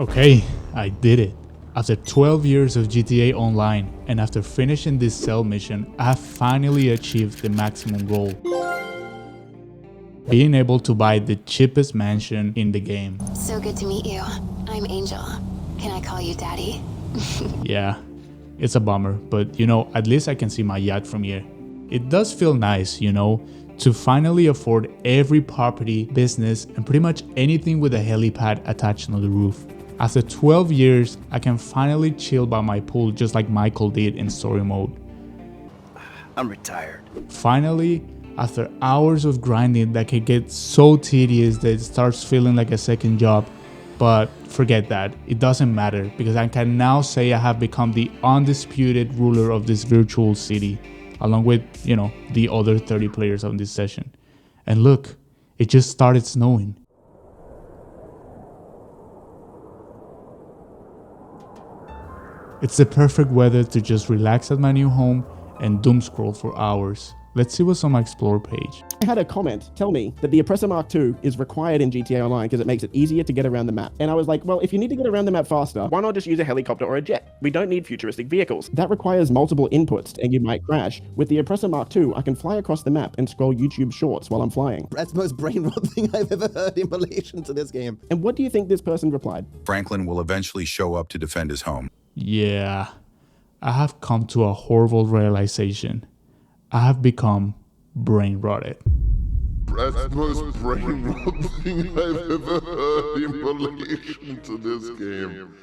Okay, I did it. After 12 years of GTA Online and after finishing this cell mission, I have finally achieved the maximum goal. Being able to buy the cheapest mansion in the game. So good to meet you. I'm Angel. Can I call you Daddy? Yeah, it's a bummer, but at least I can see my yacht from here. It does feel nice, to finally afford every property, business, and pretty much anything with a helipad attached on the roof. After 12 years, I can finally chill by my pool just like Michael did in story mode. I'm retired. Finally, after hours of grinding that can get so tedious that it starts feeling like a second job, but forget that, it doesn't matter because I can now say I have become the undisputed ruler of this virtual city, along with, the other 30 players on this session. And look, it just started snowing. It's the perfect weather to just relax at my new home and doom scroll for hours. Let's see what's on my explore page. I had a comment tell me that the Oppressor Mark II is required in GTA Online because it makes it easier to get around the map. And I was like, well, if you need to get around the map faster, why not just use a helicopter or a jet? We don't need futuristic vehicles. That requires multiple inputs and you might crash. With the Oppressor Mark II, I can fly across the map and scroll YouTube shorts while I'm flying. That's the most brain-rot thing I've ever heard in relation to this game. And what do you think this person replied? Franklin will eventually show up to defend his home. Yeah, I have come to a horrible realization. I have become brain rotted. That's the most brain-rot thing I've ever heard in relation to this game.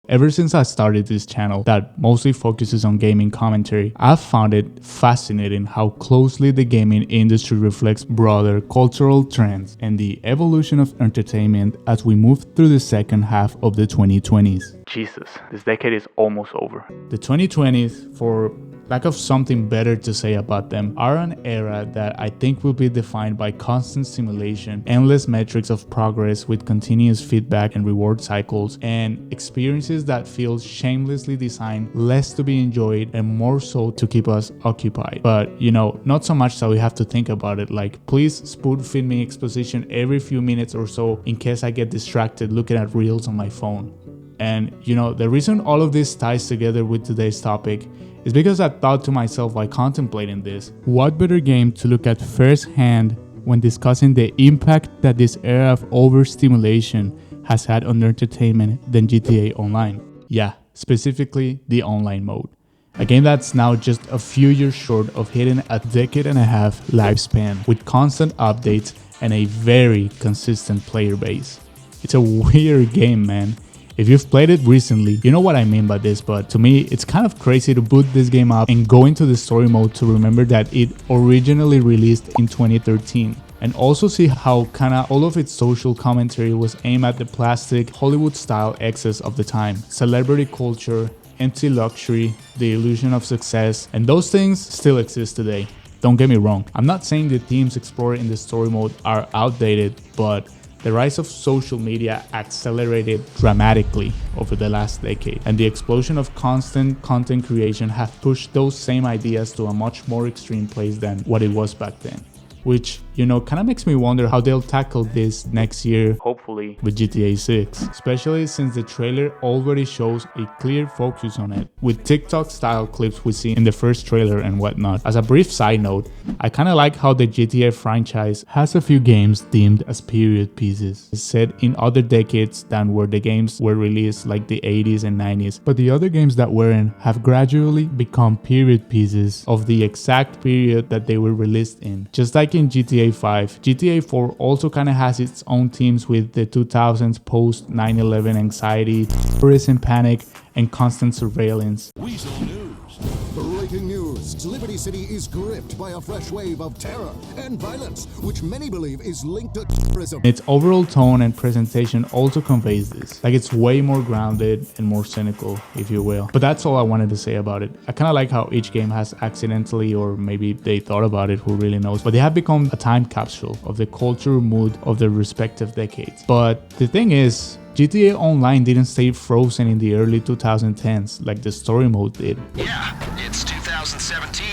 Ever since I started this channel that mostly focuses on gaming commentary, I've found it fascinating how closely the gaming industry reflects broader cultural trends and the evolution of entertainment as we move through the second half of the 2020s. Jesus, this decade is almost over. The 2020s, for lack of something better to say about them, are an era that I think will be defined by constant stimulation, endless metrics of progress with continuous feedback and reward cycles, and experiences that feel shamelessly designed less to be enjoyed and more so to keep us occupied. But not so much that we have to think about it like, please spoon feed me exposition every few minutes or so in case I get distracted looking at reels on my phone. And the reason all of this ties together with today's topic is because I thought to myself while contemplating this, what better game to look at firsthand when discussing the impact that this era of overstimulation has had on entertainment than GTA Online. Yeah, specifically the online mode. A game that's now just a few years short of hitting a decade and a half lifespan with constant updates and a very consistent player base. It's a weird game, man. If you've played it recently, you know what I mean by this, but to me, it's kind of crazy to boot this game up and go into the story mode to remember that it originally released in 2013. And also see how kinda all of its social commentary was aimed at the plastic, Hollywood-style excess of the time. Celebrity culture, empty luxury, the illusion of success, and those things still exist today. Don't get me wrong, I'm not saying the themes explored in the story mode are outdated, but the rise of social media accelerated dramatically over the last decade, and the explosion of constant content creation have pushed those same ideas to a much more extreme place than what it was back then. Which, kind of makes me wonder how they'll tackle this next year, hopefully, with GTA 6. Especially since the trailer already shows a clear focus on it, with TikTok-style clips we see in the first trailer and whatnot. As a brief side note, I kind of like how the GTA franchise has a few games deemed as period pieces, set in other decades than where the games were released like the 80s and 90s, but the other games that weren't have gradually become period pieces of the exact period that they were released in. Just like in GTA 5, GTA 4 also kind of has its own themes with the 2000s post 9/11 anxiety, terrorism panic, and constant surveillance. Weasel News. Breaking news. August, Liberty City is gripped by a fresh wave of terror and violence, which many believe is linked to terrorism. Its overall tone and presentation also conveys this. Like, it's way more grounded and more cynical, if you will. But that's all I wanted to say about it. I kind of like how each game has accidentally, or maybe they thought about it, who really knows, but they have become a time capsule of the culture mood of their respective decades. But the thing is, GTA Online didn't stay frozen in the early 2010s like the story mode did. Yeah, it's 2017.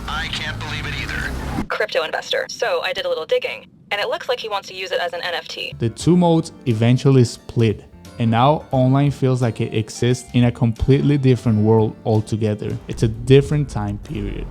I can't believe it either. Crypto investor. So I did a little digging, and it looks like he wants to use it as an NFT. The two modes eventually split, and now online feels like it exists in a completely different world altogether. It's a different time period.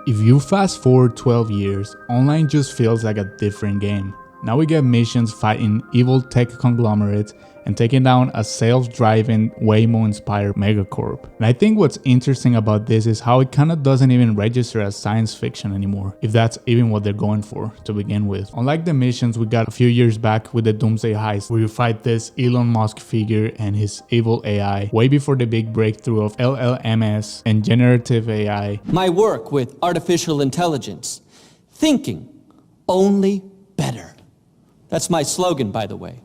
If you fast forward 12 years, online just feels like a different game. Now we get missions fighting evil tech conglomerates and taking down a self-driving, Waymo-inspired megacorp. And I think what's interesting about this is how it kind of doesn't even register as science fiction anymore, if that's even what they're going for to begin with. Unlike the missions we got a few years back with the Doomsday Heist, where you fight this Elon Musk figure and his evil AI, way before the big breakthrough of LLMs and generative AI. My work with artificial intelligence, thinking only better. That's my slogan, by the way.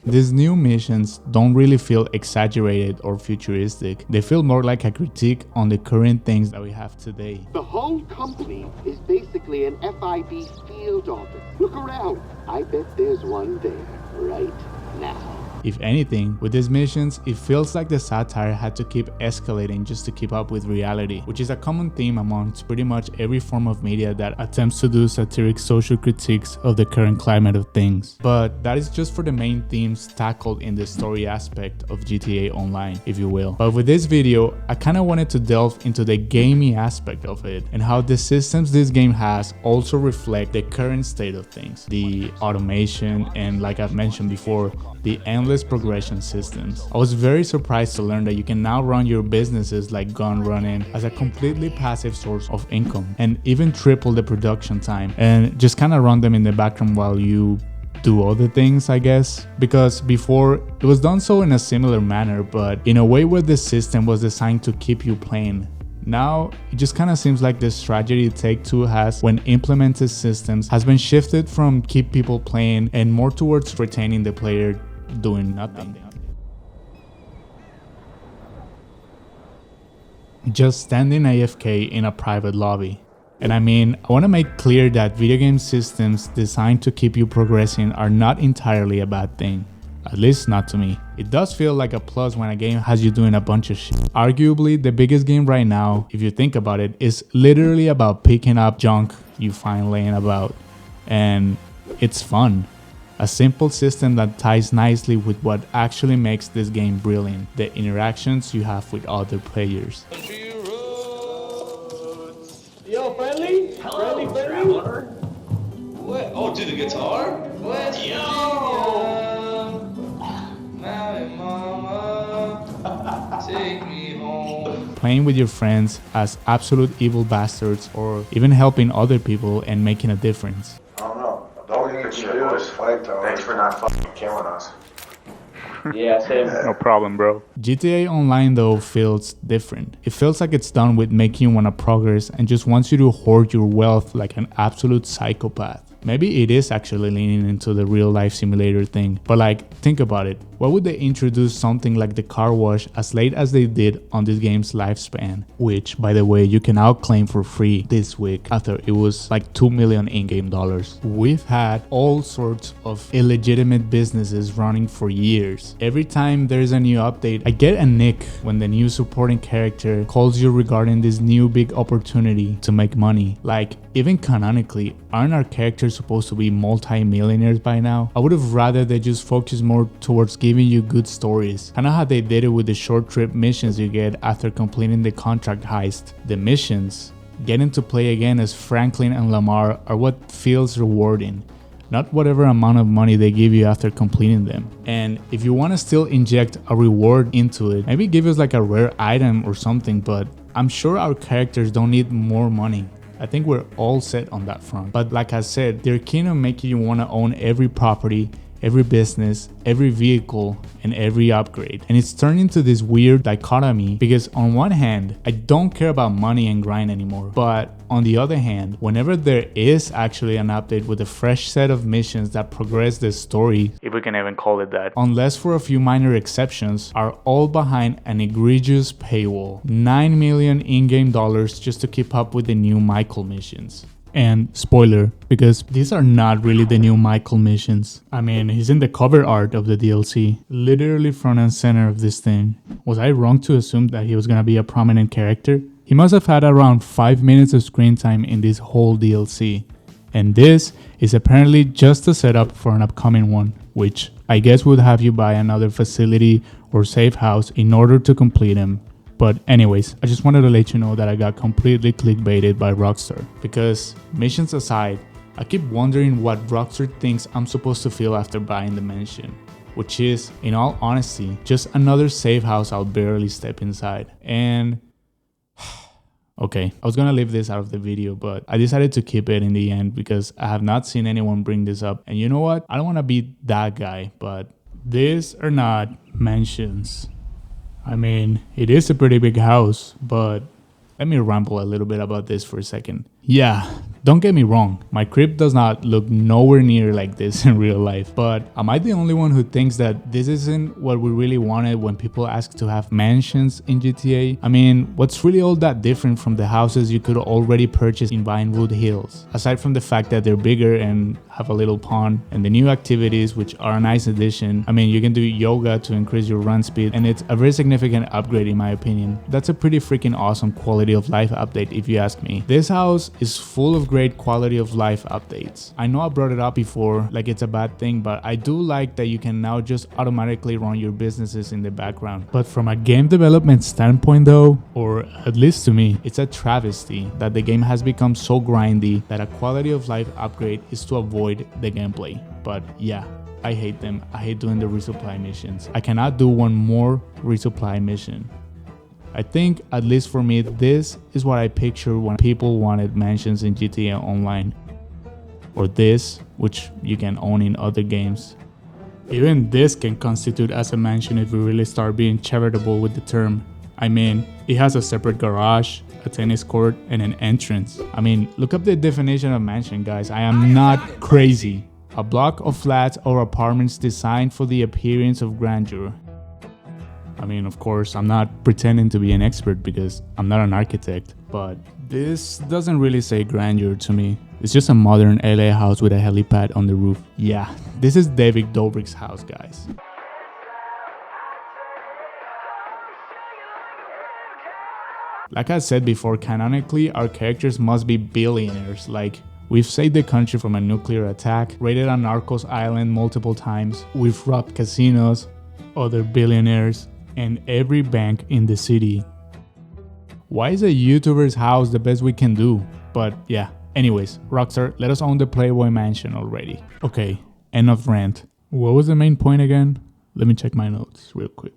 These new missions don't really feel exaggerated or futuristic. They feel more like a critique on the current things that we have today. The whole company is basically an FIB field office. Look around. I bet there's one there right now. If anything, with these missions, it feels like the satire had to keep escalating just to keep up with reality, which is a common theme amongst pretty much every form of media that attempts to do satiric social critiques of the current climate of things. But that is just for the main themes tackled in the story aspect of GTA Online, if you will. But with this video, I kinda wanted to delve into the gamey aspect of it and how the systems this game has also reflect the current state of things. The automation and, like I've mentioned before, the endless progression systems. I was very surprised to learn that you can now run your businesses like gun running as a completely passive source of income, and even triple the production time and just kind of run them in the background while you do other things, I guess. Because before it was done so in a similar manner, but in a way where the system was designed to keep you playing. Now, it just kind of seems like the strategy Take-Two has when implemented systems has been shifted from keep people playing and more towards retaining the player doing nothing. Just standing AFK in a private lobby. And I mean, I want to make clear that video game systems designed to keep you progressing are not entirely a bad thing. At least not to me. It does feel like a plus when a game has you doing a bunch of shit. Arguably, the biggest game right now, if you think about it, is literally about picking up junk you find laying about. And it's fun. A simple system that ties nicely with what actually makes this game brilliant, the interactions you have with other players. Yo, friendly? Hello, traveler. What? Oh, dude, the guitar? What? Yo! Mama, take me home. Playing with your friends as absolute evil bastards, or even helping other people and making a difference. I don't know. Don't need to do this fight though. Thanks for not fucking killing us. Yeah, same. No problem, bro. GTA Online though feels different. It feels like it's done with making you want to progress and just wants you to hoard your wealth like an absolute psychopath. Maybe it is actually leaning into the real life simulator thing, but like, think about it. Why would they introduce something like the car wash as late as they did on this game's lifespan? Which, by the way, you can now claim for free this week after it was like $2 million in-game dollars. We've had all sorts of illegitimate businesses running for years. Every time there's a new update, I get a nick when the new supporting character calls you regarding this new big opportunity to make money. Like, even canonically, aren't our characters supposed to be multi-millionaires by now? I would have rather they just focus more towards giving you good stories. Kinda how they did it with the short trip missions you get after completing the contract heist. The missions, getting to play again as Franklin and Lamar, are what feels rewarding, not whatever amount of money they give you after completing them. And if you want to still inject a reward into it, maybe give us like a rare item or something, but I'm sure our characters don't need more money. I think we're all set on that front. But like I said, they're keen on making you want to own every property, every business, every vehicle, and every upgrade. And it's turned into this weird dichotomy because on one hand, I don't care about money and grind anymore. But on the other hand, whenever there is actually an update with a fresh set of missions that progress the story, if we can even call it that, unless for a few minor exceptions, are all behind an egregious paywall. $9 million in-game dollars just to keep up with the new Michael missions. And spoiler, because these are not really the new Michael missions. I mean, he's in the cover art of the DLC, literally front and center of this thing. Was I wrong to assume that he was gonna be a prominent character? He must have had around 5 minutes of screen time in this whole DLC. And this is apparently just a setup for an upcoming one, which I guess would have you buy another facility or safe house in order to complete him. But anyways, I just wanted to let you know that I got completely clickbaited by Rockstar. Because missions aside, I keep wondering what Rockstar thinks I'm supposed to feel after buying the mansion. Which is, in all honesty, just another safe house I'll barely step inside. And okay, I was gonna leave this out of the video, but I decided to keep it in the end because I have not seen anyone bring this up. And you know what? I don't wanna be that guy, but these are not mansions. I mean, it is a pretty big house, but let me ramble a little bit about this for a second. Yeah, don't get me wrong, my crib does not look nowhere near like this in real life, but am I the only one who thinks that this isn't what we really wanted when people ask to have mansions in GTA? I mean, what's really all that different from the houses you could already purchase in Vinewood Hills? Aside from the fact that they're bigger and have a little pond, and the new activities which are a nice addition. I mean, you can do yoga to increase your run speed, and it's a very significant upgrade in my opinion. That's a pretty freaking awesome quality of life update if you ask me. This house is full of great quality of life updates. I know I brought it up before like it's a bad thing, but I do like that you can now just automatically run your businesses in the background. But from a game development standpoint though, or at least to me, it's a travesty that the game has become so grindy that a quality of life upgrade is to avoid the gameplay. But yeah, I hate them. I hate doing the resupply missions. I cannot do one more resupply mission. I think, at least for me, this is what I picture when people wanted mansions in GTA Online. Or this, which you can own in other games. Even this can constitute as a mansion if we really start being charitable with the term. I mean, it has a separate garage, a tennis court, and an entrance. I mean, look up the definition of mansion, guys. I am not crazy. A block of flats or apartments designed for the appearance of grandeur. I mean, of course, I'm not pretending to be an expert because I'm not an architect, but this doesn't really say grandeur to me. It's just a modern LA house with a helipad on the roof. Yeah, this is David Dobrik's house, guys. Like I said before, canonically, our characters must be billionaires. Like, we've saved the country from a nuclear attack, raided a Narcos island multiple times, we've robbed casinos, other billionaires, and every bank in the city. Why is a YouTuber's house the best we can do? But yeah, anyways, Rockstar, let us own the Playboy Mansion already. Okay, end of rant. What was the main point again? Let me check my notes real quick.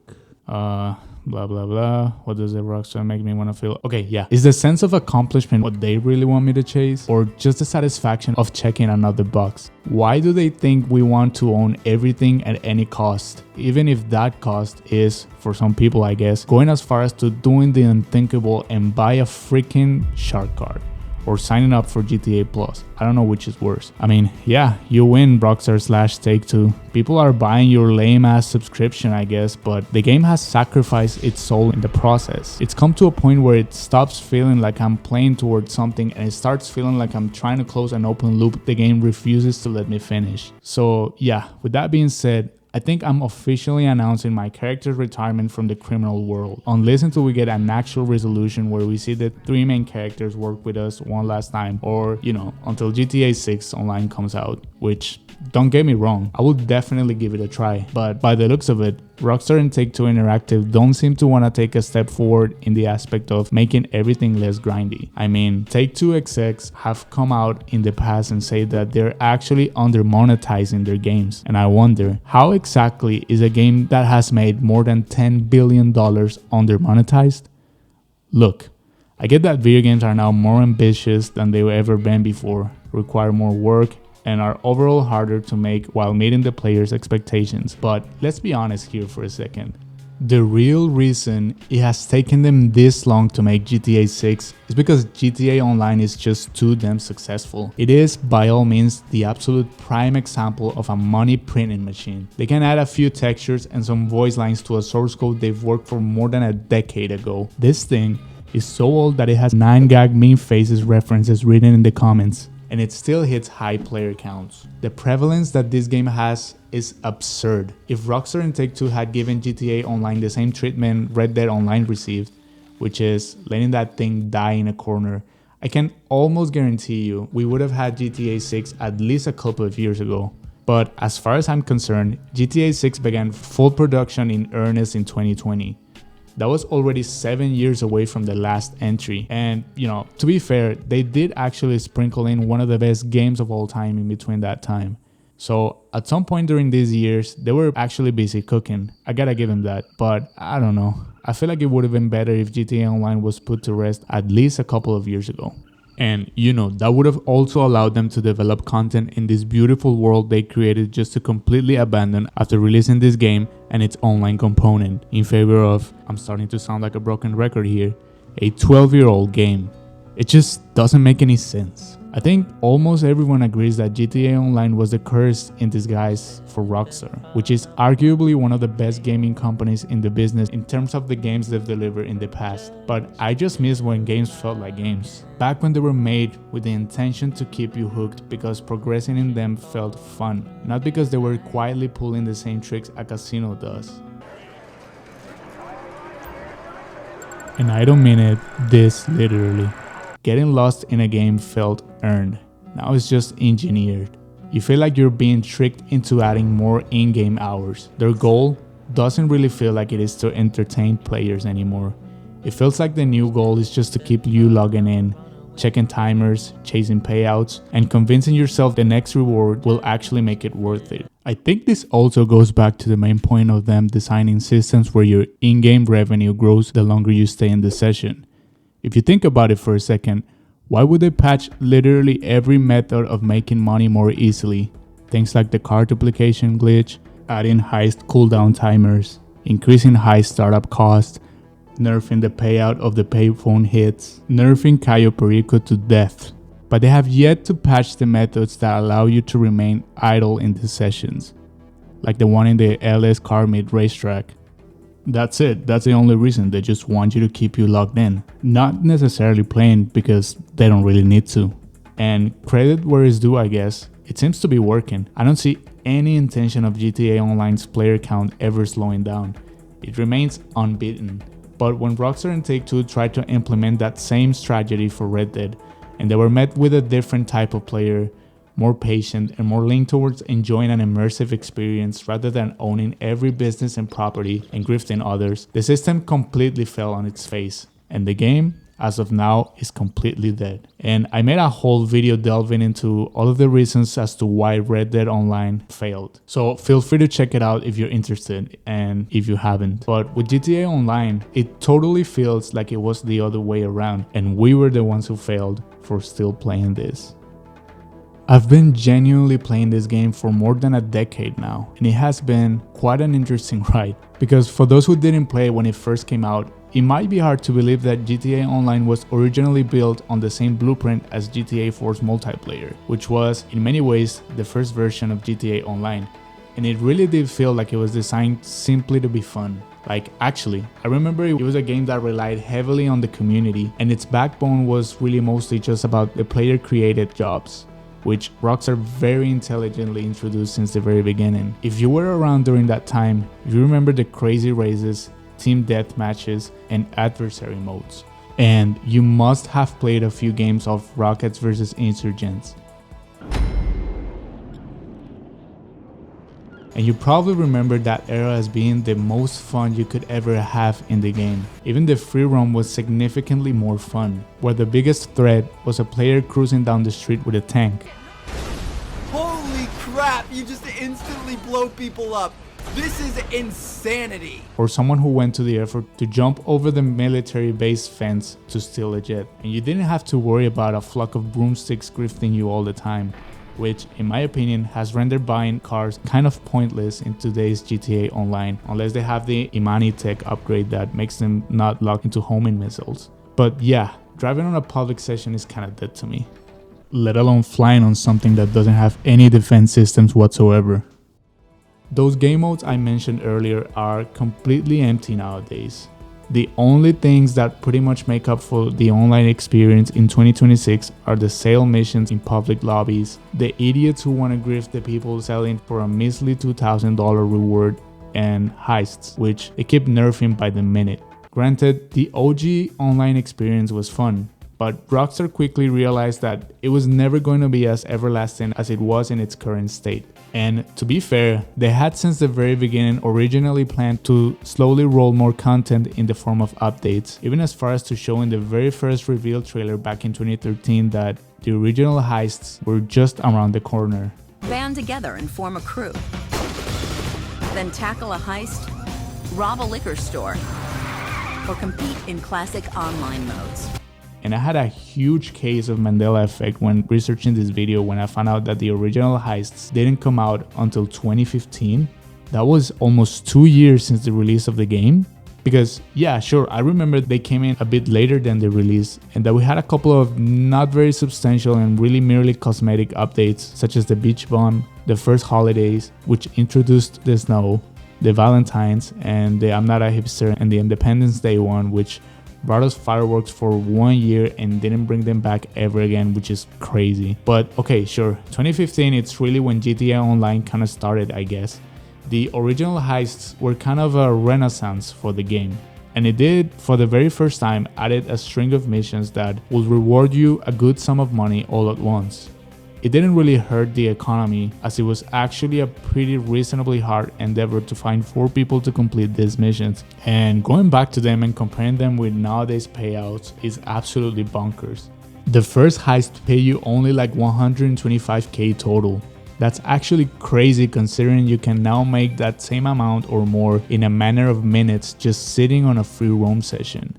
Blah blah blah. What does the Rockstar make me want to feel? Okay, yeah. Is the sense of accomplishment what they really want me to chase? Or just the satisfaction of checking another box? Why do they think we want to own everything at any cost? Even if that cost is, for some people I guess, going as far as to doing the unthinkable and buy a freaking shark card. Or signing up for GTA Plus. I don't know which is worse. I mean, yeah, you win, Rockstar/Take-Two. People are buying your lame ass subscription, I guess, but the game has sacrificed its soul in the process. It's come to a point where it stops feeling like I'm playing towards something and it starts feeling like I'm trying to close an open loop the game refuses to let me finish. So yeah, with that being said, I think I'm officially announcing my character's retirement from the criminal world, unless until we get an actual resolution where we see the three main characters work with us one last time, or, you know, until GTA 6 Online comes out, which, don't get me wrong, I will definitely give it a try, but by the looks of it, Rockstar and Take-Two Interactive don't seem to want to take a step forward in the aspect of making everything less grindy. I mean, Take-Two execs have come out in the past and say that they're actually under monetizing their games, and I wonder, how exactly is a game that has made more than $10 billion under monetized? Look, I get that video games are now more ambitious than they've ever been before, require more work, and are overall harder to make while meeting the players' expectations. But let's be honest here for a second. The real reason it has taken them this long to make GTA 6 is because GTA Online is just too damn successful. It is, by all means, the absolute prime example of a money printing machine. They can add a few textures and some voice lines to a source code they've worked for more than a decade ago. This thing is so old that it has 9 gag meme faces references written in the comments, and it still hits high player counts. The prevalence that this game has is absurd. If Rockstar and Take-Two had given GTA Online the same treatment Red Dead Online received, which is letting that thing die in a corner, I can almost guarantee you we would have had GTA 6 at least a couple of years ago. But as far as I'm concerned, GTA 6 began full production in earnest in 2020. That was already 7 years away from the last entry, and to be fair, they did actually sprinkle in one of the best games of all time in between that time. So at some point during these years, they were actually busy cooking. I gotta give them that, but I don't know. I feel like it would have been better if GTA Online was put to rest at least a couple of years ago. And that would have also allowed them to develop content in this beautiful world they created just to completely abandon after releasing this game and its online component in favor of, I'm starting to sound like a broken record here, a 12-year-old game. It just doesn't make any sense. I think almost everyone agrees that GTA Online was a curse in disguise for Rockstar, which is arguably one of the best gaming companies in the business in terms of the games they've delivered in the past. But I just miss when games felt like games. Back when they were made with the intention to keep you hooked because progressing in them felt fun, not because they were quietly pulling the same tricks a casino does. And I don't mean it this literally. Getting lost in a game felt earned. Now it's just engineered. You feel like you're being tricked into adding more in-game hours. Their goal doesn't really feel like it is to entertain players anymore. It feels like the new goal is just to keep you logging in, checking timers, chasing payouts, and convincing yourself the next reward will actually make it worth it. I think this also goes back to the main point of them designing systems where your in-game revenue grows the longer you stay in the session. If you think about it for a second, why would they patch literally every method of making money more easily? Things like the card duplication glitch, adding heist cooldown timers, increasing heist startup costs, nerfing the payout of the payphone hits, nerfing Cayo Perico to death. But they have yet to patch the methods that allow you to remain idle in the sessions, like the one in the LS car mid racetrack. That's it. That's the only reason. They just want you to keep you logged in. Not necessarily playing because they don't really need to. And credit where it's due, I guess. It seems to be working. I don't see any intention of GTA Online's player count ever slowing down. It remains unbeaten. But when Rockstar and Take-Two tried to implement that same strategy for Red Dead, and they were met with a different type of player, more patient and more leaned towards enjoying an immersive experience rather than owning every business and property and grifting others, the system completely fell on its face, and the game, as of now, is completely dead. And I made a whole video delving into all of the reasons as to why Red Dead Online failed. So feel free to check it out if you're interested and if you haven't. But with GTA Online, it totally feels like it was the other way around, and we were the ones who failed for still playing this. I've been genuinely playing this game for more than a decade now, and it has been quite an interesting ride. Because for those who didn't play when it first came out, it might be hard to believe that GTA Online was originally built on the same blueprint as GTA 4's multiplayer, which was, in many ways, the first version of GTA Online. And it really did feel like it was designed simply to be fun. Like, actually, I remember it was a game that relied heavily on the community, and its backbone was really mostly just about the player-created jobs, which Rockstar very intelligently introduced since the very beginning. If you were around during that time, you remember the crazy races, team death matches, and adversary modes. And you must have played a few games of Rockets vs Insurgents. And you probably remember that era as being the most fun you could ever have in the game. Even the free roam was significantly more fun, where the biggest threat was a player cruising down the street with a tank. Holy crap, you just instantly blow people up. This is insanity. Or someone who went to the effort to jump over the military base fence to steal a jet. And you didn't have to worry about a flock of broomsticks grifting you all the time, which in my opinion has rendered buying cars kind of pointless in today's GTA Online, unless they have the Imani tech upgrade that makes them not lock into homing missiles. But yeah, driving on a public session is kind of dead to me, let alone flying on something that doesn't have any defense systems whatsoever. Those game modes I mentioned earlier are completely empty nowadays. The only things that pretty much make up for the online experience in 2026 are the sale missions in public lobbies, the idiots who want to grift the people selling for a measly $2,000 reward, and heists, which they keep nerfing by the minute. Granted, the OG online experience was fun, but Rockstar quickly realized that it was never going to be as everlasting as it was in its current state. And to be fair, they had since the very beginning originally planned to slowly roll more content in the form of updates, even as far as to show in the very first reveal trailer back in 2013 that the original heists were just around the corner. Band together and form a crew. Then tackle a heist, rob a liquor store, or compete in classic online modes. And I had a huge case of Mandela effect when researching this video when I found out that the original heists didn't come out until 2015. That was almost 2 years since the release of the game. Because yeah, sure, I remember they came in a bit later than the release and that we had a couple of not very substantial and really merely cosmetic updates such as the beach bomb, the first holidays, which introduced the snow, the Valentine's, and the I'm Not a Hipster and the Independence Day one, which brought us fireworks for 1 year and didn't bring them back ever again, which is crazy. But okay, sure, 2015, it's really when GTA Online kind of started, I guess. The original heists were kind of a renaissance for the game, and it did, for the very first time, added a string of missions that would reward you a good sum of money all at once. It didn't really hurt the economy, as it was actually a pretty reasonably hard endeavor to find 4 people to complete these missions, and going back to them and comparing them with nowadays payouts is absolutely bonkers. The first heist paid you only like 125k total. That's actually crazy considering you can now make that same amount or more in a matter of minutes just sitting on a free roam session.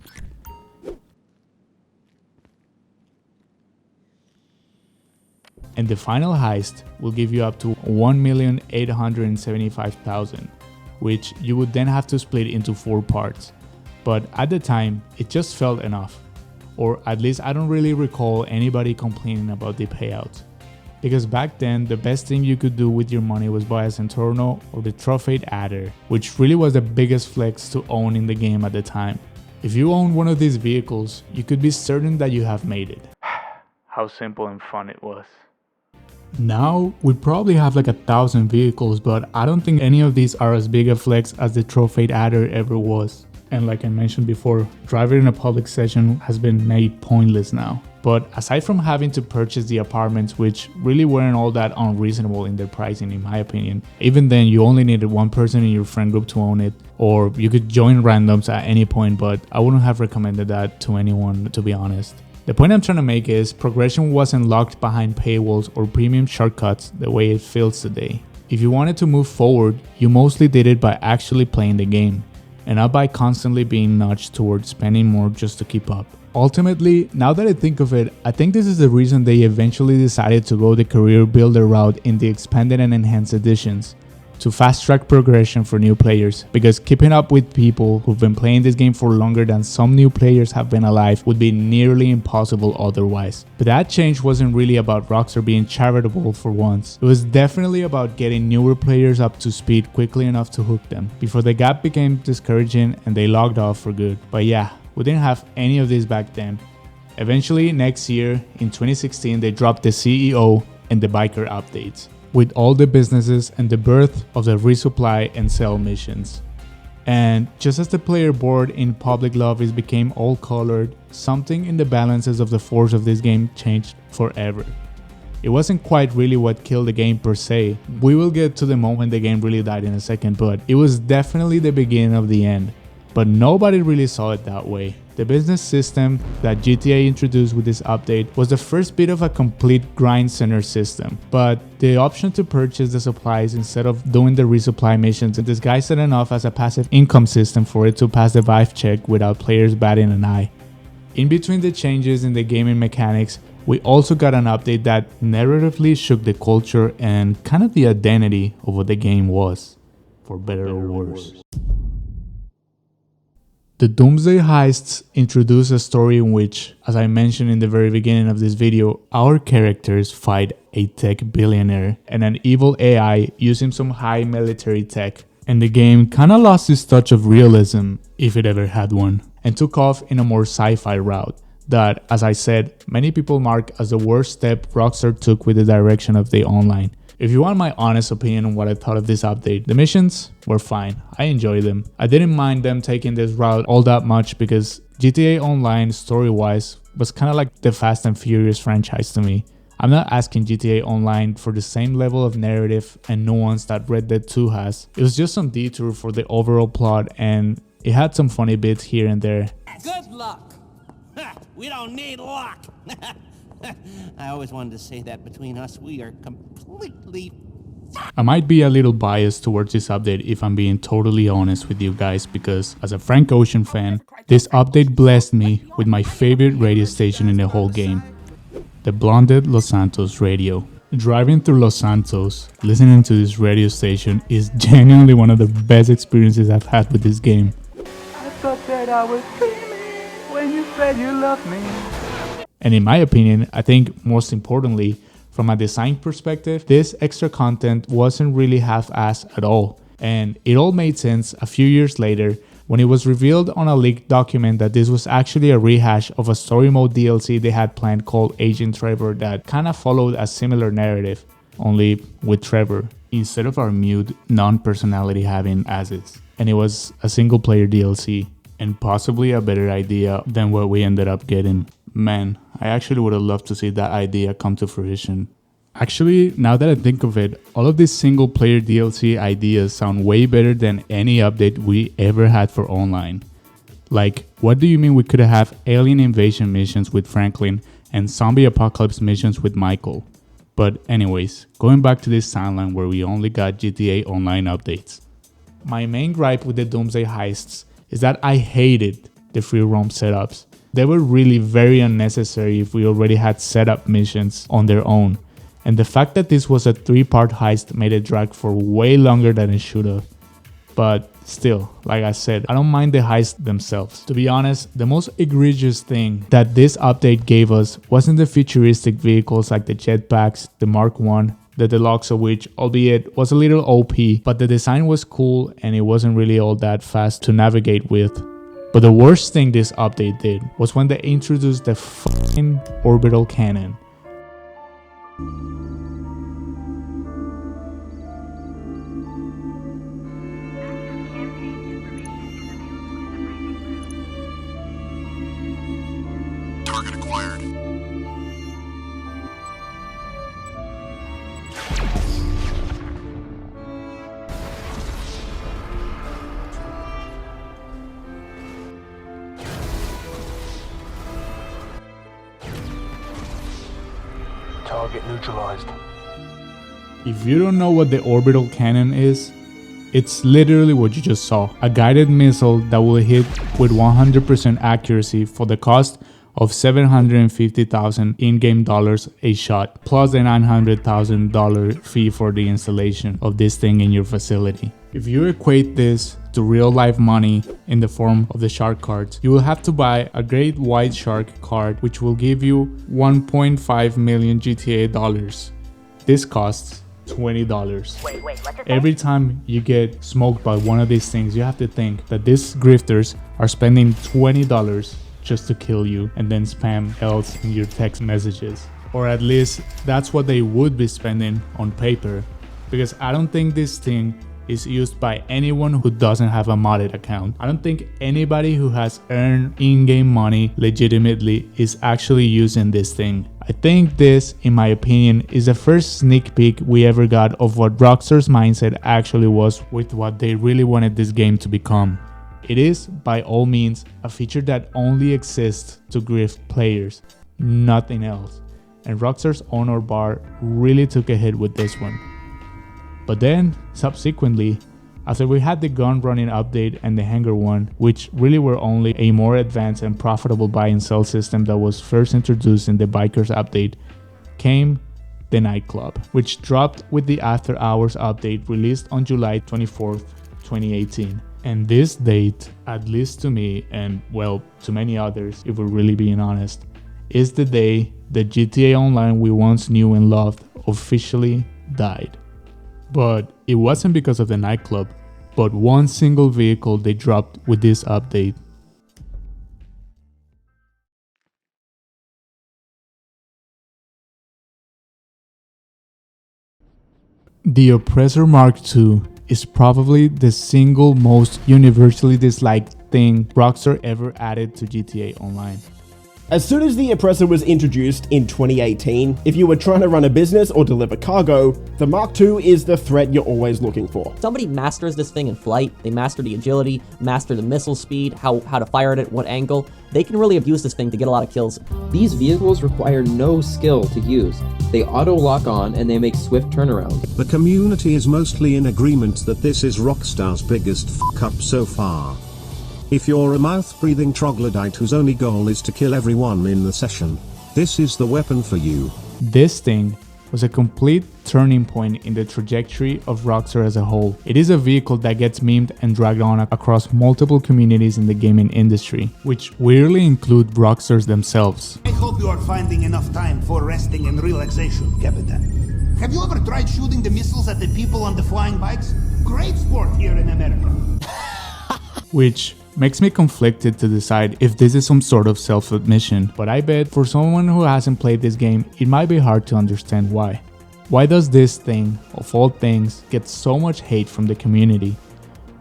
And the final heist will give you up to 1,875,000, which you would then have to split into 4 parts. But at the time, it just felt enough. Or at least I don't really recall anybody complaining about the payouts. Because back then, the best thing you could do with your money was buy a Centorno or the Trophy Adder, which really was the biggest flex to own in the game at the time. If you owned one of these vehicles, you could be certain that you have made it. How simple and fun it was. Now, we probably have like 1,000 vehicles, but I don't think any of these are as big a flex as the Trophy Adder ever was. And like I mentioned before, driving in a public session has been made pointless now. But aside from having to purchase the apartments, which really weren't all that unreasonable in their pricing in my opinion, even then you only needed 1 person in your friend group to own it, or you could join randoms at any point, but I wouldn't have recommended that to anyone, to be honest. The point I'm trying to make is progression wasn't locked behind paywalls or premium shortcuts the way it feels today. If you wanted to move forward, you mostly did it by actually playing the game, and not by constantly being nudged towards spending more just to keep up. Ultimately, now that I think of it, I think this is the reason they eventually decided to go the career builder route in the expanded and enhanced editions, to fast track progression for new players, because keeping up with people who've been playing this game for longer than some new players have been alive would be nearly impossible otherwise. But that change wasn't really about Rockstar being charitable for once. It was definitely about getting newer players up to speed quickly enough to hook them, before the gap became discouraging and they logged off for good. But yeah, we didn't have any of this back then. Eventually, next year, in 2016, they dropped the CEO and the biker updates, with all the businesses and the birth of the resupply and sell missions. And just as the player board in public lobbies became all colored, something in the balances of the force of this game changed forever. It wasn't quite really what killed the game per se. We will get to the moment the game really died in a second, but it was definitely the beginning of the end. But nobody really saw it that way. The business system that GTA introduced with this update was the first bit of a complete grind center system, but the option to purchase the supplies instead of doing the resupply missions and disguised it enough as a passive income system for it to pass the vibe check without players batting an eye. In between the changes in the gaming mechanics, we also got an update that narratively shook the culture and kind of the identity of what the game was, for better or worse. The Doomsday Heists introduce a story in which, as I mentioned in the very beginning of this video, our characters fight a tech billionaire and an evil AI using some high military tech. And the game kinda lost its touch of realism, if it ever had one, and took off in a more sci-fi route that, as I said, many people mark as the worst step Rockstar took with the direction of the online. If you want my honest opinion on what I thought of this update, the missions were fine. I enjoyed them. I didn't mind them taking this route all that much because GTA Online, story-wise, was kind of like the Fast and Furious franchise to me. I'm not asking GTA Online for the same level of narrative and nuance that Red Dead 2 has. It was just some detour for the overall plot, and it had some funny bits here and there. Good luck! We don't need luck! I always wanted to say that between us, we are completely... I might be a little biased towards this update if I'm being totally honest with you guys, because as a Frank Ocean fan, this update blessed me with my favorite radio station in the whole game, the Blonded Los Santos radio. Driving through Los Santos, listening to this radio station is genuinely one of the best experiences I've had with this game. I thought that I was dreaming when you said you loved me. And in my opinion, I think most importantly, from a design perspective, this extra content wasn't really half-assed at all. And it all made sense a few years later when it was revealed on a leaked document that this was actually a rehash of a story mode DLC they had planned called Agent Trevor that kind of followed a similar narrative, only with Trevor, instead of our mute, non-personality having Aziz. And it was a single-player DLC, and possibly a better idea than what we ended up getting. Man, I actually would have loved to see that idea come to fruition. Actually, now that I think of it, all of these single player DLC ideas sound way better than any update we ever had for online. Like, what do you mean we could have alien invasion missions with Franklin and zombie apocalypse missions with Michael? But anyways, going back to this timeline where we only got GTA Online updates. My main gripe with the Doomsday Heists is that I hated the free roam setups. They were really very unnecessary if we already had setup missions on their own. And the fact that this was a 3-part heist made it drag for way longer than it should have. But still, like I said, I don't mind the heists themselves. To be honest, the most egregious thing that this update gave us wasn't the futuristic vehicles like the jetpacks, the Mark I, the deluxe of which, albeit was a little OP, but the design was cool and it wasn't really all that fast to navigate with. But the worst thing this update did was when they introduced the fucking orbital cannon. Target acquired. Target neutralized. If you don't know what the orbital cannon is, it's literally what you just saw. A guided missile that will hit with 100% accuracy for the cost of $750,000 in-game dollars a shot, plus the $900,000 fee for the installation of this thing in your facility. If you equate this to real-life money in the form of the shark cards, you will have to buy a Great White Shark card, which will give you 1.5 million GTA dollars. This costs $20. Every time you get smoked by one of these things, you have to think that these grifters are spending $20 just to kill you and then spam else in your text messages. Or at least that's what they would be spending on paper, because I don't think this thing is used by anyone who doesn't have a modded account. I don't think anybody who has earned in-game money legitimately is actually using this thing. I think this, in my opinion, is the first sneak peek we ever got of what Rockstar's mindset actually was with what they really wanted this game to become. It is, by all means, a feature that only exists to grift players, nothing else. And Rockstar's honor bar really took a hit with this one. But then, subsequently, after we had the gun running update and the hangar one, which really were only a more advanced and profitable buy and sell system that was first introduced in the Bikers update, came the nightclub, which dropped with the After Hours update released on July 24th, 2018. And this date, at least to me, and well, to many others, if we're really being honest, is the day that GTA Online we once knew and loved officially died. But it wasn't because of the nightclub, but one single vehicle they dropped with this update. The Oppressor Mark II is probably the single most universally disliked thing Rockstar ever added to GTA Online. As soon as the Oppressor was introduced in 2018, if you were trying to run a business or deliver cargo, the Mark II is the threat you're always looking for. Somebody masters this thing in flight, they master the agility, master the missile speed, how to fire it at what angle, they can really abuse this thing to get a lot of kills. These vehicles require no skill to use. They auto-lock on and they make swift turnaround. The community is mostly in agreement that this is Rockstar's biggest fuck-up so far. If you're a mouth-breathing troglodyte whose only goal is to kill everyone in the session, this is the weapon for you. This thing was a complete turning point in the trajectory of Rockstar as a whole. It is a vehicle that gets memed and dragged on across multiple communities in the gaming industry, which weirdly include Rockstars themselves. I hope you are finding enough time for resting and relaxation, Captain. Have you ever tried shooting the missiles at the people on the flying bikes? Great sport here in America. Which makes me conflicted to decide if this is some sort of self-admission, but I bet for someone who hasn't played this game, it might be hard to understand why. Why does this thing, of all things, get so much hate from the community?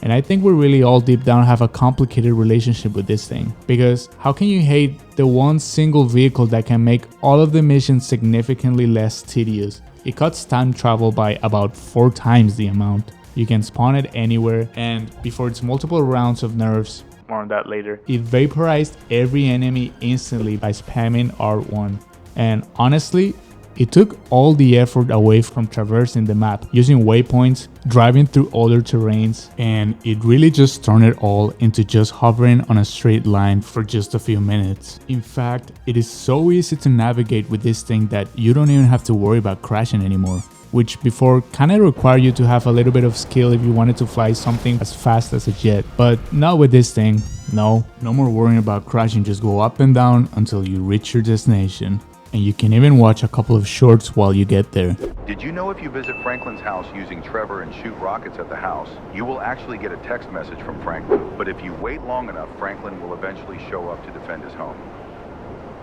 And I think we really all deep down have a complicated relationship with this thing, because how can you hate the one single vehicle that can make all of the missions significantly less tedious? It cuts time travel by about 4 times the amount. You can spawn it anywhere, and before its multiple rounds of nerfs, more on that later, it vaporized every enemy instantly by spamming R1. And honestly, it took all the effort away from traversing the map, using waypoints, driving through other terrains, and it really just turned it all into just hovering on a straight line for just a few minutes. In fact, it is so easy to navigate with this thing that you don't even have to worry about crashing anymore, which before kinda required you to have a little bit of skill if you wanted to fly something as fast as a jet. But not with this thing. No more worrying about crashing, just go up and down until you reach your destination. And you can even watch a couple of shorts while you get there. Did you know if you visit Franklin's house using Trevor and shoot rockets at the house, you will actually get a text message from Franklin. But if you wait long enough, Franklin will eventually show up to defend his home.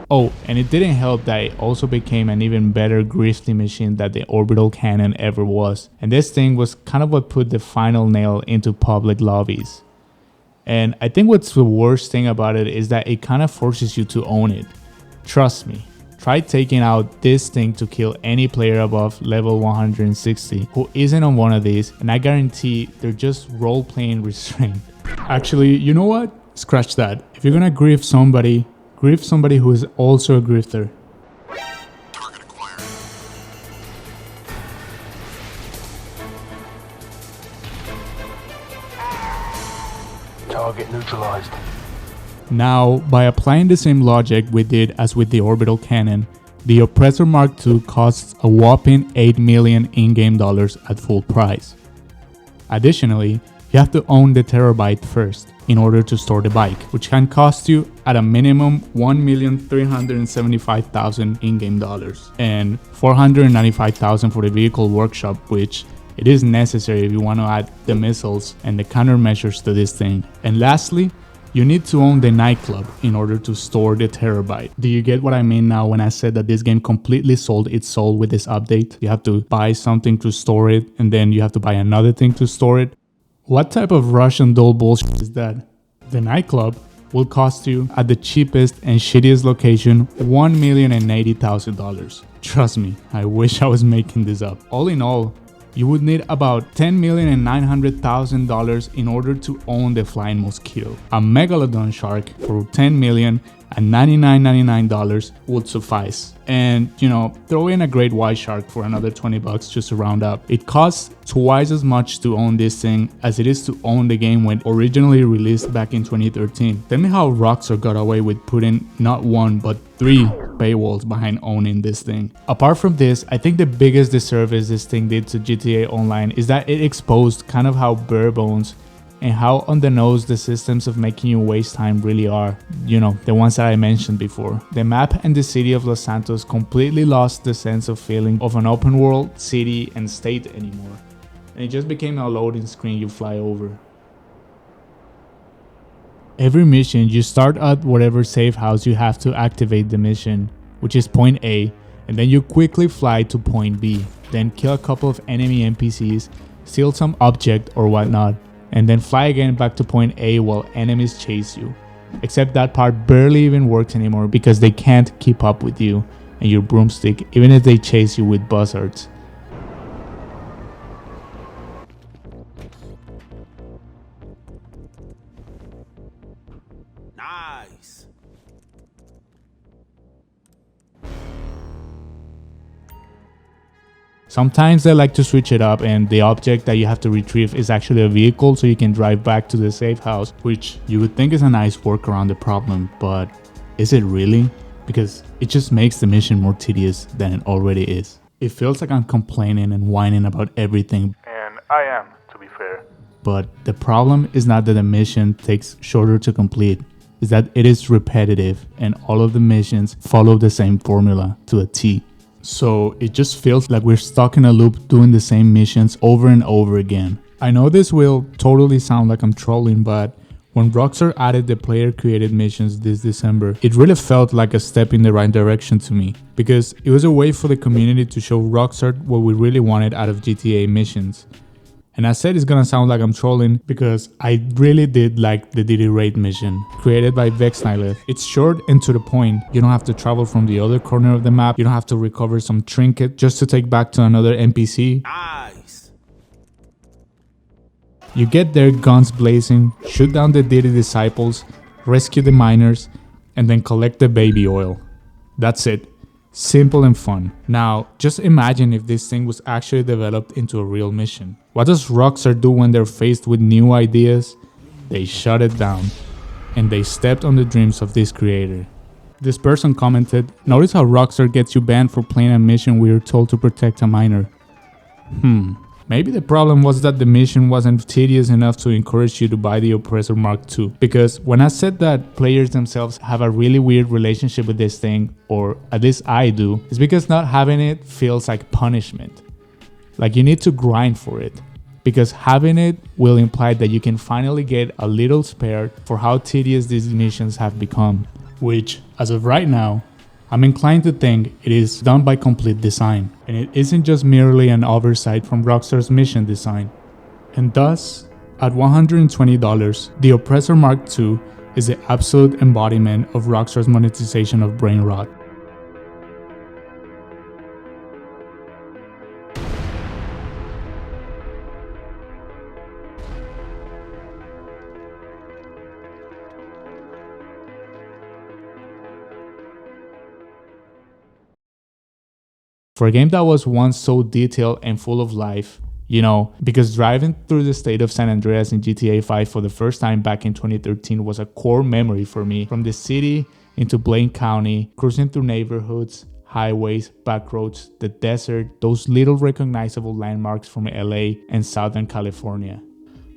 Oh, and it didn't help that it also became an even better grifting machine than the orbital cannon ever was. And this thing was kind of what put the final nail into public lobbies. And I think what's the worst thing about it is that it kind of forces you to own it. Trust me, try taking out this thing to kill any player above level 160 who isn't on one of these, and I guarantee they're just role-playing restraint. Actually, you know what? Scratch that. If you're gonna grift somebody who is also a grifter. Target acquired. Target neutralized. Now, by applying the same logic we did as with the orbital cannon, the Oppressor Mark II costs a whopping $8 million in-game dollars at full price. Additionally, you have to own the terabyte first in order to store the bike, which can cost you at a minimum $1,375,000 in-game dollars and $495,000 for the vehicle workshop, which it is necessary if you want to add the missiles and the countermeasures to this thing. And lastly, you need to own the nightclub in order to store the terabyte. Do you get what I mean now when I said that this game completely sold its soul with this update? You have to buy something to store it, and then you have to buy another thing to store it. What type of Russian doll bullshit is that? The nightclub will cost you, at the cheapest and shittiest location, $1,080,000. Trust me, I wish I was making this up. All in all, You would need about $10,900,000 in order to own the flying mosquito. A megalodon shark for $10,099,99 would suffice. And, you know, throw in a great white shark for another $20 just to round up. It costs twice as much to own this thing as it is to own the game when originally released back in 2013. Tell me how Rockstar got away with putting not one but 3 paywalls behind owning this thing. Apart from this, I think the biggest disservice this thing did to GTA Online is that it exposed kind of how bare bones and how on the nose the systems of making you waste time really are. You know, the ones that I mentioned before. The map and the city of Los Santos completely lost the sense of feeling of an open world city and state anymore. And it just became a loading screen you fly over. Every mission, you start at whatever safe house you have to activate the mission, which is point A, and then you quickly fly to point B, then kill a couple of enemy NPCs, steal some object or whatnot, and then fly again back to point A while enemies chase you. Except that part barely even works anymore because they can't keep up with you and your broomstick even if they chase you with buzzards. Nice. Sometimes they like to switch it up and the object that you have to retrieve is actually a vehicle so you can drive back to the safe house, which you would think is a nice work around the problem, but is it really? Because it just makes the mission more tedious than it already is. It feels like I'm complaining and whining about everything. And I am, to be fair. But the problem is not that the mission takes shorter to complete, is that it is repetitive and all of the missions follow the same formula to a T. So it just feels like we're stuck in a loop doing the same missions over and over again. I know this will totally sound like I'm trolling, but when Rockstar added the player created missions this December, it really felt like a step in the right direction to me, because it was a way for the community to show Rockstar what we really wanted out of GTA missions. And I said it's gonna sound like I'm trolling because I really did like the Diddy Raid mission created by Vexnileth. It's short and to the point. You don't have to travel from the other corner of the map. You don't have to recover some trinket just to take back to another NPC. Nice. You get there guns blazing, shoot down the Diddy disciples, rescue the miners, and then collect the baby oil. That's it. Simple and fun. Now, just imagine if this thing was actually developed into a real mission. What does Rockstar do when they're faced with new ideas? They shut it down. And they stepped on the dreams of this creator. This person commented, "Notice how Rockstar gets you banned for playing a mission we were told to protect a miner." Maybe the problem was that the mission wasn't tedious enough to encourage you to buy the Oppressor Mark II. Because when I said that players themselves have a really weird relationship with this thing, or at least I do, it's because not having it feels like punishment. Like you need to grind for it. Because having it will imply that you can finally get a little spared for how tedious these missions have become. Which, as of right now, I'm inclined to think it is done by complete design, and it isn't just merely an oversight from Rockstar's mission design. And thus, at $120, the Oppressor Mark II is the absolute embodiment of Rockstar's monetization of brain rot. For a game that was once so detailed and full of life, you know, because driving through the state of San Andreas in GTA 5 for the first time back in 2013 was a core memory for me. From the city into Blaine County, cruising through neighborhoods, highways, back roads, the desert, those little recognizable landmarks from LA and Southern California.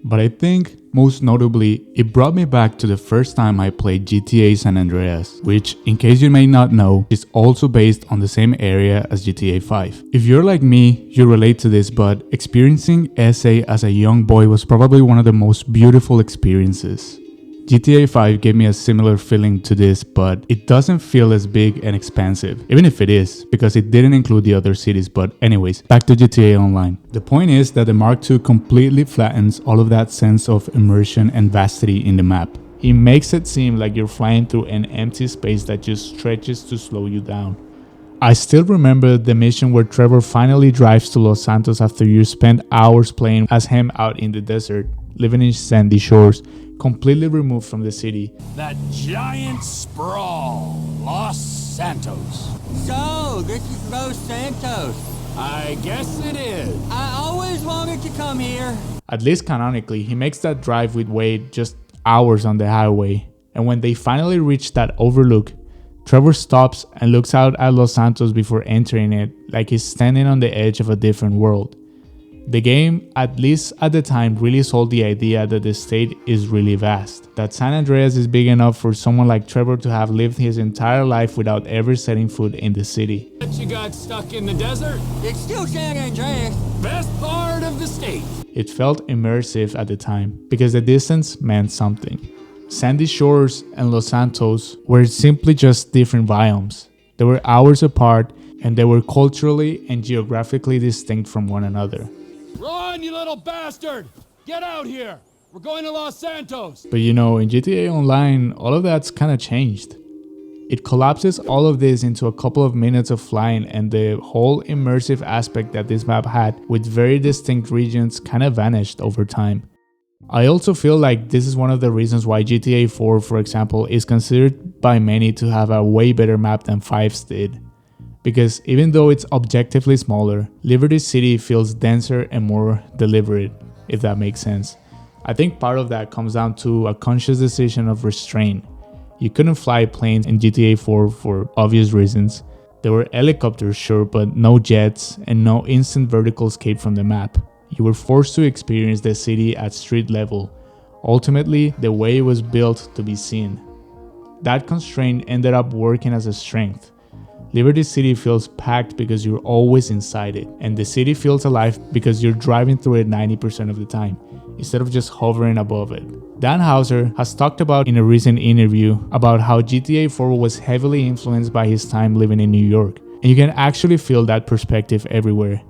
But I think, most notably, it brought me back to the first time I played GTA San Andreas, which, in case you may not know, is also based on the same area as GTA 5. If you're like me, you relate to this, but experiencing SA as a young boy was probably one of the most beautiful experiences. GTA 5 gave me a similar feeling to this, but it doesn't feel as big and expansive, even if it is, because it didn't include the other cities. But anyways, back to GTA Online. The point is that the Mark II completely flattens all of that sense of immersion and vastity in the map. It makes it seem like you're flying through an empty space that just stretches to slow you down. I still remember the mission where Trevor finally drives to Los Santos after you spend hours playing as him out in the desert, living in sandy shores, completely removed from the city. That giant sprawl, Los Santos. So, this is Los Santos. I guess it is. I always wanted to come here. At least canonically, he makes that drive with Wade just hours on the highway. And when they finally reach that overlook, Trevor stops and looks out at Los Santos before entering it, like he's standing on the edge of a different world. The game, at least at the time, really sold the idea that the state is really vast, that San Andreas is big enough for someone like Trevor to have lived his entire life without ever setting foot in the city. But you got stuck in the desert? It's still San Andreas. Best part of the state. It felt immersive at the time, because the distance meant something. Sandy Shores and Los Santos were simply just different biomes. They were hours apart, and they were culturally and geographically distinct from one another. Run, you little bastard! Get out here! We're going to Los Santos! But you know, in GTA Online, all of that's kind of changed. It collapses all of this into a couple of minutes of flying, and the whole immersive aspect that this map had with very distinct regions kind of vanished over time. I also feel like this is one of the reasons why GTA 4, for example, is considered by many to have a way better map than 5's did. Because even though it's objectively smaller, Liberty City feels denser and more deliberate, if that makes sense. I think part of that comes down to a conscious decision of restraint. You couldn't fly planes in GTA 4 for obvious reasons. There were helicopters, sure, but no jets and no instant vertical escape from the map. You were forced to experience the city at street level, ultimately the way it was built to be seen. That constraint ended up working as a strength. Liberty City feels packed because you're always inside it, and the city feels alive because you're driving through it 90% of the time, instead of just hovering above it. Dan Houser has talked about in a recent interview about how GTA 4 was heavily influenced by his time living in New York, and you can actually feel that perspective everywhere.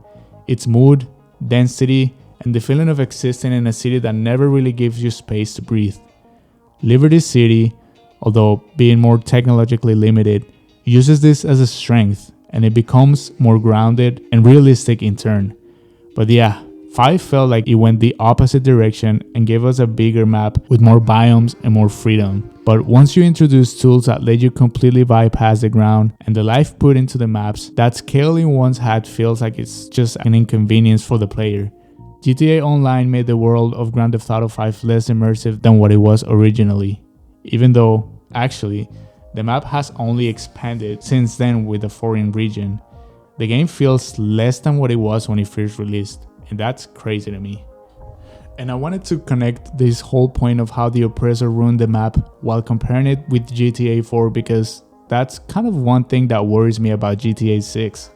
Its mood, density, and the feeling of existing in a city that never really gives you space to breathe. Liberty City, although being more technologically limited, uses this as a strength, and it becomes more grounded and realistic in turn. But yeah, 5 felt like it went the opposite direction and gave us a bigger map with more biomes and more freedom. But once you introduce tools that let you completely bypass the ground and the life put into the maps, that scale in one's hat feels like it's just an inconvenience for the player. GTA Online made the world of Grand Theft Auto 5 less immersive than what it was originally, even though, actually, the map has only expanded since then with a foreign region. The game feels less than what it was when it first released, and that's crazy to me. And I wanted to connect this whole point of how the Oppressor ruined the map while comparing it with GTA 4, because that's kind of one thing that worries me about GTA 6.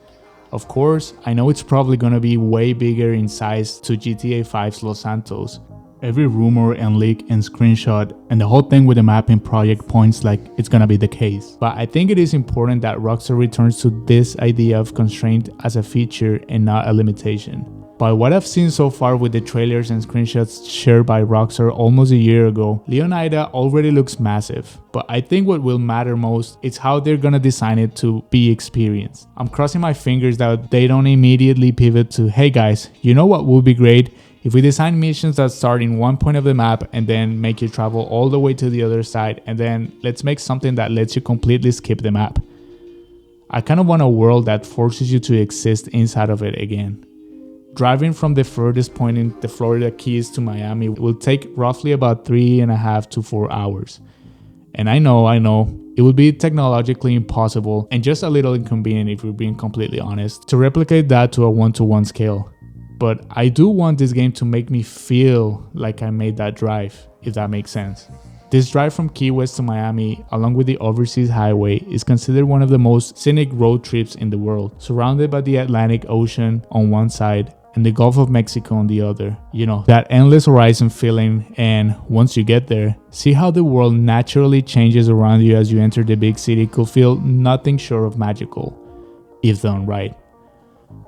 Of course, I know it's probably gonna be way bigger in size to GTA 5's Los Santos. Every rumor and leak and screenshot and the whole thing with the mapping project points like it's gonna be the case. But I think it is important that Rockstar returns to this idea of constraint as a feature and not a limitation. By what I've seen so far with the trailers and screenshots shared by Rockstar almost a year ago, Leonida already looks massive. But I think what will matter most is how they're gonna design it to be experienced. I'm crossing my fingers that they don't immediately pivot to, hey guys, you know what would be great? If we design missions that start in one point of the map and then make you travel all the way to the other side, and then let's make something that lets you completely skip the map. I kind of want a world that forces you to exist inside of it again. Driving from the furthest point in the Florida Keys to Miami will take roughly about 3.5 to 4 hours. And I know, it would be technologically impossible and just a little inconvenient if we're being completely honest, to replicate that to a 1-to-1 scale. But I do want this game to make me feel like I made that drive, if that makes sense. This drive from Key West to Miami, along with the Overseas Highway, is considered one of the most scenic road trips in the world, surrounded by the Atlantic Ocean on one side and the Gulf of Mexico on the other. You know, that endless horizon feeling, and once you get there, see how the world naturally changes around you as you enter the big city could feel nothing short of magical, if done right.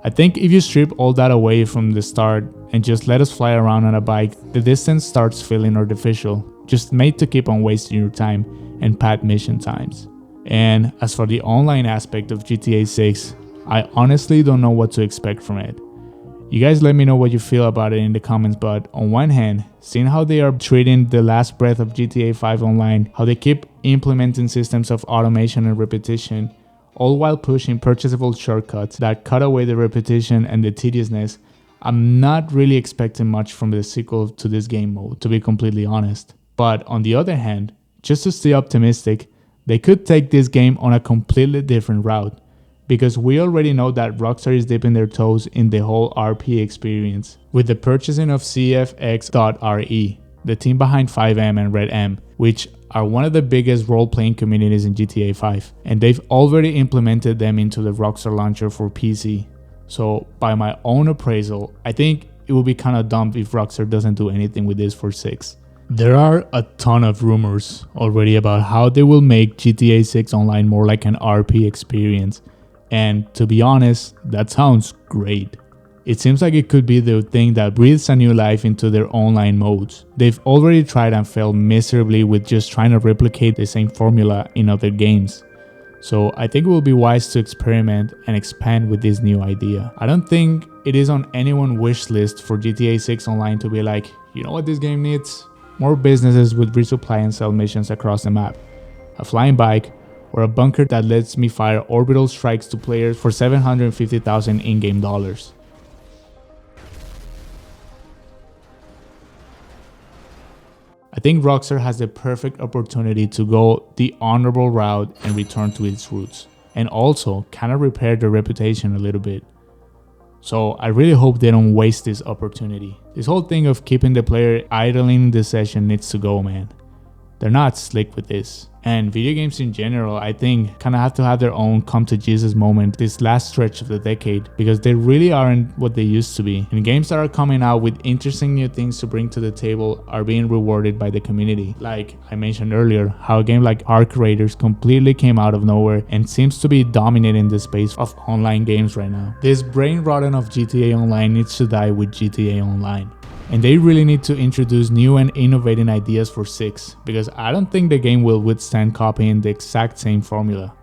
I think if you strip all that away from the start and just let us fly around on a bike, the distance starts feeling artificial, just made to keep on wasting your time and pad mission times. And as for the online aspect of GTA 6, I honestly don't know what to expect from it. You guys let me know what you feel about it in the comments, but on one hand, seeing how they are treating the last breath of GTA 5 Online, how they keep implementing systems of automation and repetition, all while pushing purchasable shortcuts that cut away the repetition and the tediousness, I'm not really expecting much from the sequel to this game mode, to be completely honest. But on the other hand, just to stay optimistic, they could take this game on a completely different route, because we already know that Rockstar is dipping their toes in the whole RP experience with the purchasing of CFX.RE, the team behind 5M and Red M, which are one of the biggest role-playing communities in GTA 5, and they've already implemented them into the Rockstar launcher for PC. So by my own appraisal, I think it would be kind of dumb if Rockstar doesn't do anything with this for 6. There are a ton of rumors already about how they will make GTA 6 Online more like an RP experience. And to be honest, that sounds great. It seems like it could be the thing that breathes a new life into their online modes. They've already tried and failed miserably with just trying to replicate the same formula in other games. So I think it will be wise to experiment and expand with this new idea. I don't think it is on anyone's wish list for GTA 6 Online to be like, you know what this game needs? More businesses with resupply and sell missions across the map, a flying bike, or a bunker that lets me fire orbital strikes to players for 750,000 in-game dollars. I think Rockstar has the perfect opportunity to go the honorable route and return to its roots, and also kind of repair their reputation a little bit. So I really hope they don't waste this opportunity. This whole thing of keeping the player idling in the session needs to go, man. They're not slick with this. And video games in general, I think, kind of have to have their own come to Jesus moment this last stretch of the decade, because they really aren't what they used to be. And games that are coming out with interesting new things to bring to the table are being rewarded by the community. Like I mentioned earlier, how a game like Arc Raiders completely came out of nowhere and seems to be dominating the space of online games right now. This brain rotten of GTA Online needs to die with GTA Online. And they really need to introduce new and innovating ideas for 6, because I don't think the game will withstand copying the exact same formula.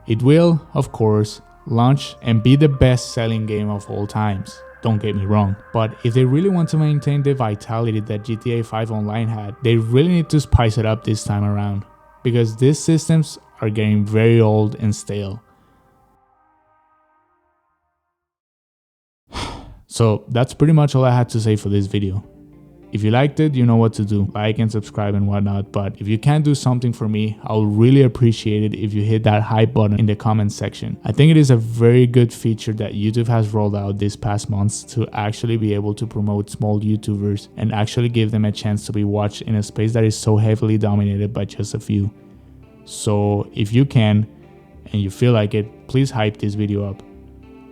It will, of course, launch and be the best selling game of all times, don't get me wrong, but if they really want to maintain the vitality that GTA 5 Online had, they really need to spice it up this time around, because these systems are getting very old and stale. So that's pretty much all I had to say for this video. If you liked it, you know what to do, like and subscribe and whatnot, but if you can't do something for me, I'll really appreciate it if you hit that hype button in the comments section. I think it is a very good feature that YouTube has rolled out this past months to actually be able to promote small YouTubers and actually give them a chance to be watched in a space that is so heavily dominated by just a few. So if you can, and you feel like it, please hype this video up.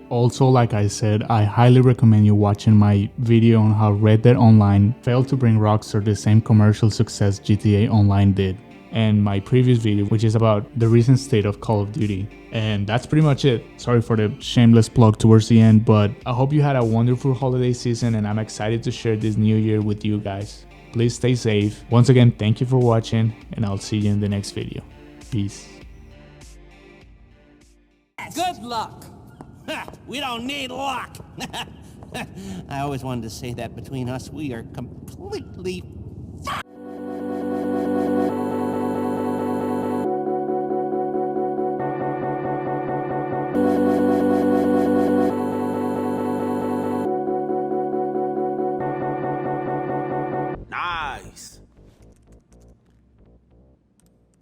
Also, like I said, I highly recommend you watching my video on how Red Dead Online failed to bring Rockstar the same commercial success GTA Online did, and my previous video, which is about the recent state of Call of Duty. And that's pretty much it. Sorry for the shameless plug towards the end, but I hope you had a wonderful holiday season, and I'm excited to share this new year with you guys. Please stay safe. Once again, thank you for watching, and I'll see you in the next video. Peace. Good luck. We don't need luck. I always wanted to say that between us, we are completely